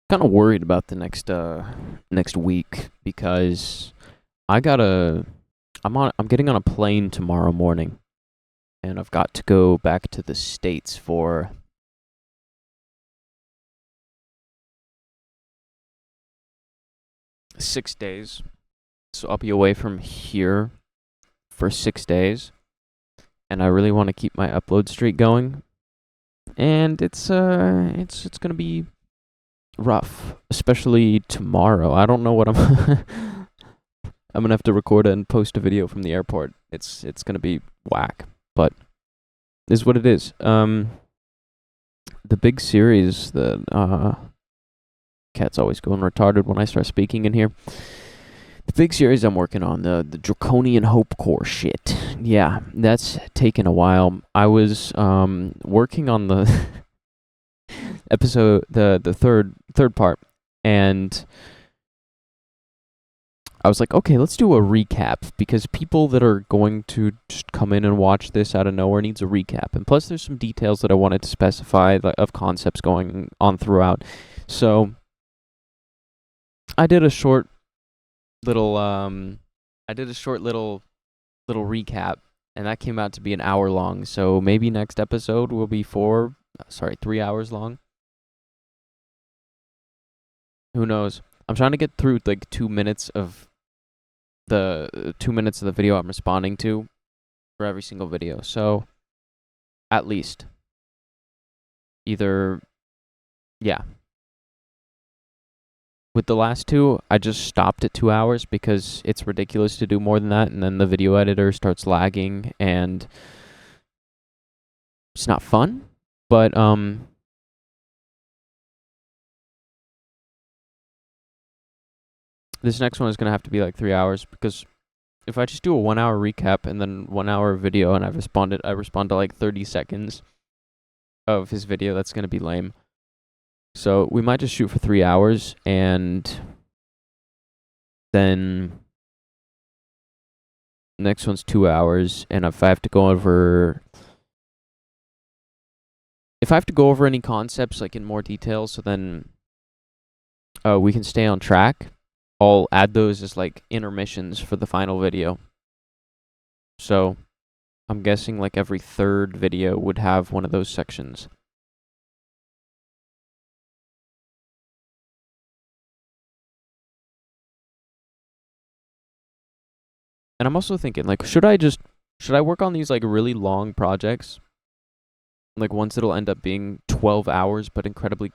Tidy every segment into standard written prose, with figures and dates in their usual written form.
Kind of worried about the next week because I gotta I'm getting on a plane tomorrow morning, and I've got to go back to the States for 6 days. So I'll be away from here for 6 days, and I really want to keep my upload streak going. And it's gonna be rough, especially tomorrow. I don't know what I'm I'm gonna have to record and post a video from the airport. It's gonna be whack, but is what it is. The big series that cat's always going retarded when I start speaking in here. The big series I'm working on, the Draconian Hope Core shit. Yeah, that's taken a while. I was working on the episode, the third part, and I was like, okay, let's do a recap, because people that are going to just come in and watch this out of nowhere needs a recap. And plus, there's some details that I wanted to specify of concepts going on throughout. So I did a short little recap, and that came out to be an hour long. So maybe next episode will be 3 hours long. Who knows? I'm trying to get through like 2 minutes of the video I'm responding to for every single video. So at least either, yeah. With the last two, I just stopped at 2 hours because it's ridiculous to do more than that, and then the video editor starts lagging, and it's not fun. But this next one is gonna have to be like 3 hours, because if I just do a 1 hour recap and then 1 hour video and I respond to like 30 seconds of his video, that's gonna be lame. So we might just shoot for 3 hours, and then next one's 2 hours. And if I have to go over any concepts like in more detail, so then we can stay on track, I'll add those as like intermissions for the final video. So I'm guessing like every third video would have one of those sections. And I'm also thinking, like, should I work on these like really long projects, like ones that'll end up being 12 hours but incredibly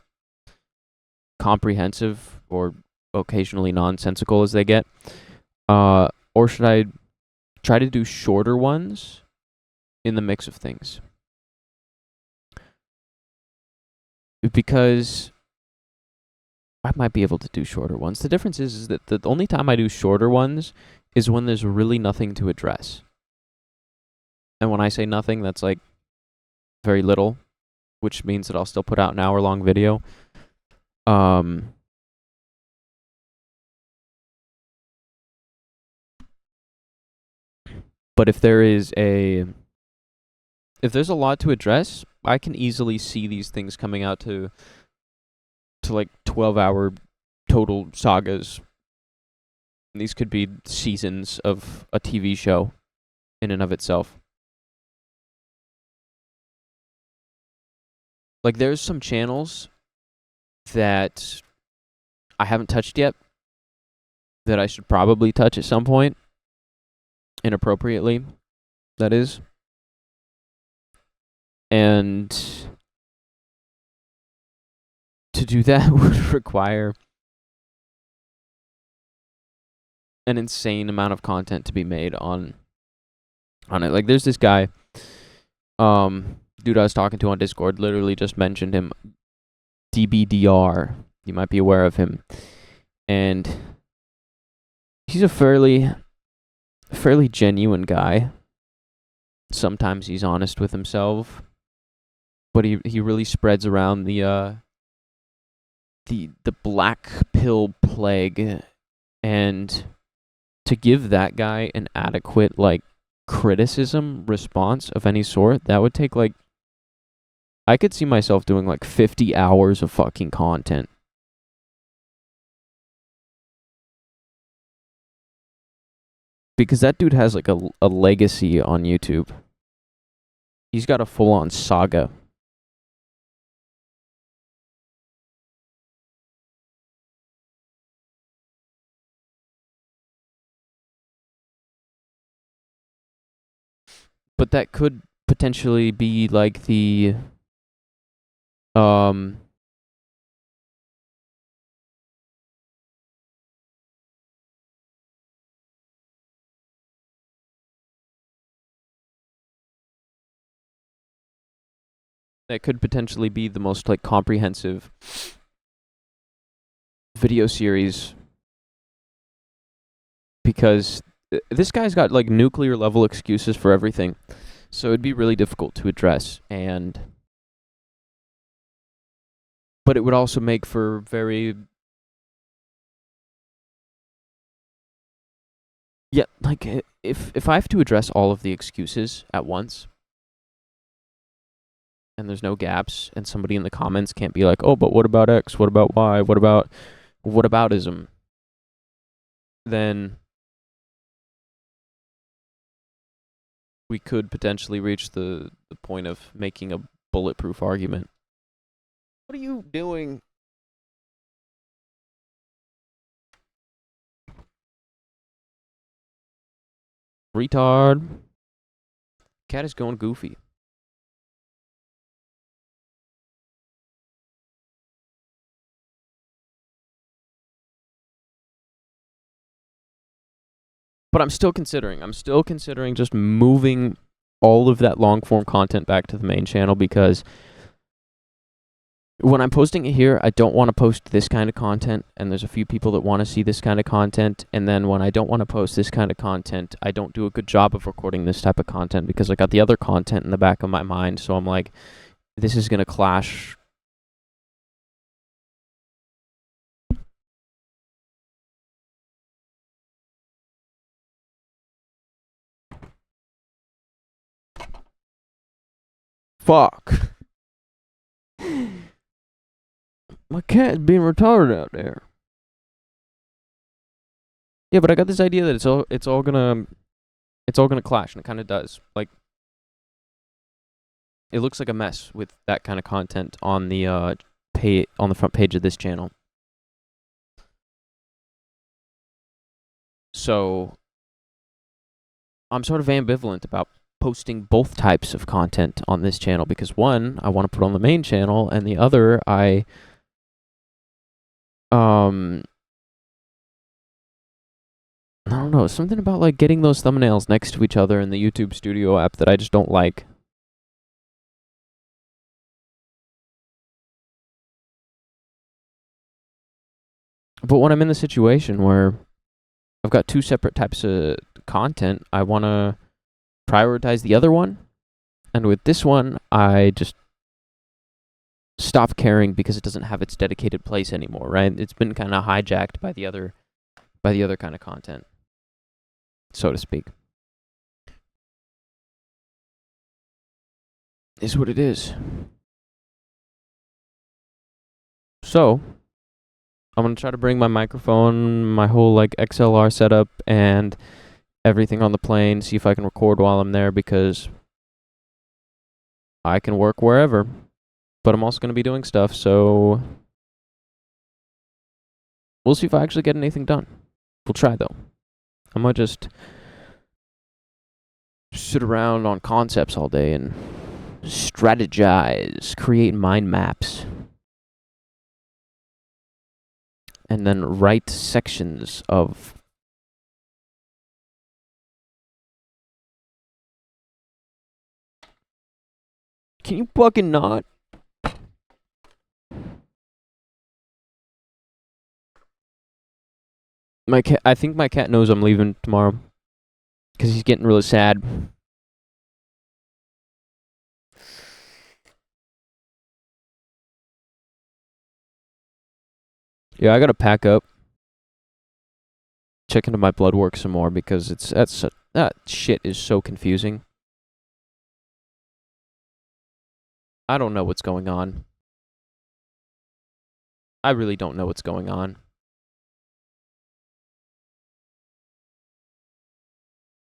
comprehensive or occasionally nonsensical as they get, or should I try to do shorter ones in the mix of things? Because I might be able to do shorter ones. The difference is that the only time I do shorter ones is when there's really nothing to address. And when I say nothing, that's like very little, which means that I'll still put out an hour-long video. But if there's a lot to address, I can easily see these things coming out to like 12-hour total sagas. And these could be seasons of a TV show in and of itself. Like, there's some channels that I haven't touched yet that I should probably touch at some point, inappropriately, that is. And to do that would require an insane amount of content to be made on it. Like, there's this guy, dude I was talking to on Discord, literally just mentioned him, DBDR. You might be aware of him. And he's a fairly genuine guy. Sometimes he's honest with himself, but he really spreads around the black pill plague. And to give that guy an adequate like criticism response of any sort, that would take like, I could see myself doing like 50 hours of fucking content Because that dude has like a legacy on YouTube. He's got a full-on saga. But that could potentially be like the um that could potentially be the most like comprehensive video series because this guy's got like nuclear level excuses for everything. So it'd be really difficult to address but it would also make for very yeah, like if I have to address all of the excuses at once and there's no gaps and somebody in the comments can't be like, "Oh, but what about X? What about Y? What aboutism?" Then we could potentially reach the point of making a bulletproof argument. What are you doing? Retard. Cat is going goofy. But I'm still considering just moving all of that long form content back to the main channel because when I'm posting it here, I don't want to post this kind of content, and there's a few people that want to see this kind of content, and then when I don't want to post this kind of content, I don't do a good job of recording this type of content because I got the other content in the back of my mind, so I'm like, this is going to clash. Fuck. My cat is being retarded out there. Yeah, but I got this idea that it's all gonna clash, and it kind of does. Like, it looks like a mess with that kind of content on the on the front page of this channel. So I'm sort of ambivalent about posting both types of content on this channel because one, I want to put on the main channel, and the other, I don't know, something about like getting those thumbnails next to each other in the YouTube Studio app that I just don't like. But when I'm in the situation where I've got two separate types of content, I want to prioritize the other one. And with this one, I just stop caring because it doesn't have its dedicated place anymore, right? It's been kind of hijacked by the other kind of content, so to speak. Is what it is. So, I'm going to try to bring my microphone, my whole like XLR setup and everything on the plane, see if I can record while I'm there because I can work wherever. But I'm also going to be doing stuff, so we'll see if I actually get anything done. We'll try though. I might just sit around on concepts all day and strategize, create mind maps, and then write sections of Can you fucking not? My cat. I think my cat knows I'm leaving tomorrow because he's getting really sad. Yeah, I gotta pack up. Check into my blood work some more because that shit is so confusing. I don't know what's going on. I really don't know what's going on.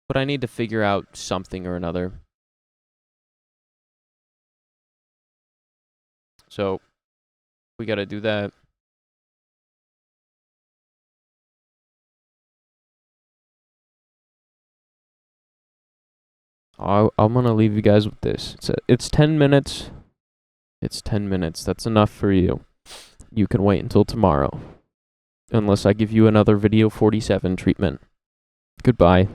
But I need to figure out something or another. So we got to do that. I'm gonna leave you guys with this. It's 10 minutes. It's 10 minutes. That's enough for you. You can wait until tomorrow. Unless I give you another video 47 treatment. Goodbye.